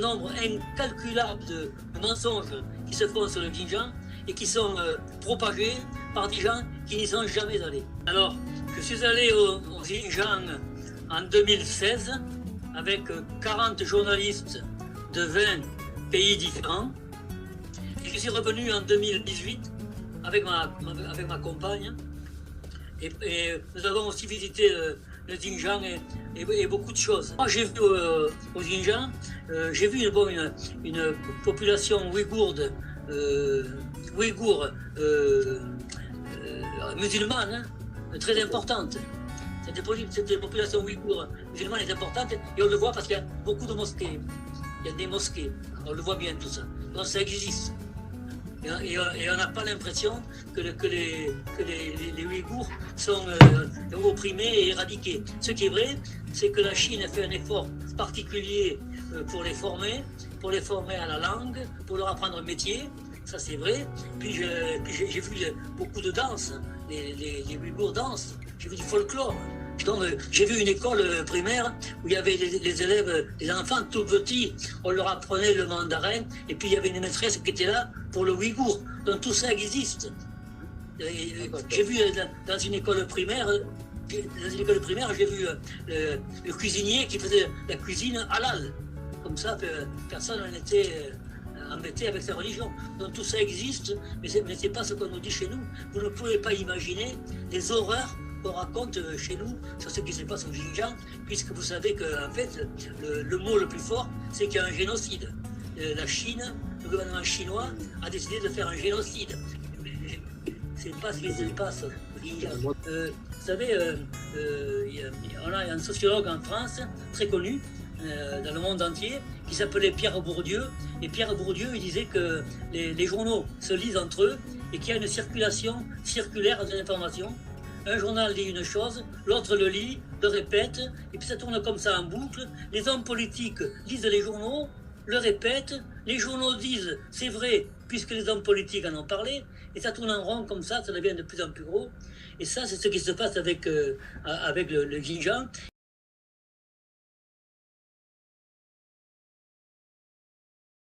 nombre incalculable de mensonges qui se font sur le Xinjiang et qui sont propagés par des gens qui n'y sont jamais allés. Alors, je suis allé au Xinjiang en 2016 avec 40 journalistes de 20 pays différents. Et je suis revenu en 2018 avec ma compagne. Et nous avons aussi visité le Xinjiang et beaucoup de choses. Moi, j'ai vu au Xinjiang, j'ai vu une population ouïghour musulmane très importante. Cette population ouïghour musulmane est importante et on le voit parce qu'il y a beaucoup de mosquées. Il y a des mosquées, on le voit bien tout ça. Donc ça existe. Et on n'a pas l'impression que les Ouïghours sont opprimés et éradiqués. Ce qui est vrai, c'est que la Chine a fait un effort particulier pour les former à la langue, pour leur apprendre un métier. Ça c'est vrai. Puis j'ai vu beaucoup de danse. Les Ouïghours dansent. J'ai vu du folklore. Donc, j'ai vu une école primaire où il y avait les élèves, les enfants tout petits, on leur apprenait le mandarin, et puis il y avait une maîtresse qui était là pour le ouïghour. Donc tout ça existe. J'ai vu dans une école primaire, j'ai vu le cuisinier qui faisait la cuisine halal. Comme ça, personne n'était embêté avec sa religion. Donc tout ça existe, mais ce n'est pas ce qu'on nous dit chez nous. Vous ne pouvez pas imaginer les horreurs qu'on raconte chez nous sur ce qui se passe au Xinjiang, puisque vous savez qu'en fait, le mot le plus fort, c'est qu'il y a un génocide. La Chine, le gouvernement chinois a décidé de faire un génocide. C'est pas ce qui se passe au Xinjiang. Vous savez, il y a un sociologue en France, très connu, dans le monde entier, qui s'appelait Pierre Bourdieu. Et Pierre Bourdieu, il disait que les journaux se lisent entre eux et qu'il y a une circulation circulaire des informations. Un journal dit une chose, l'autre le lit, le répète, et puis ça tourne comme ça en boucle. Les hommes politiques lisent les journaux, le répètent, les journaux disent c'est vrai, puisque les hommes politiques en ont parlé, et ça tourne en rond comme ça devient de plus en plus gros. Et ça, c'est ce qui se passe avec le Xinjiang.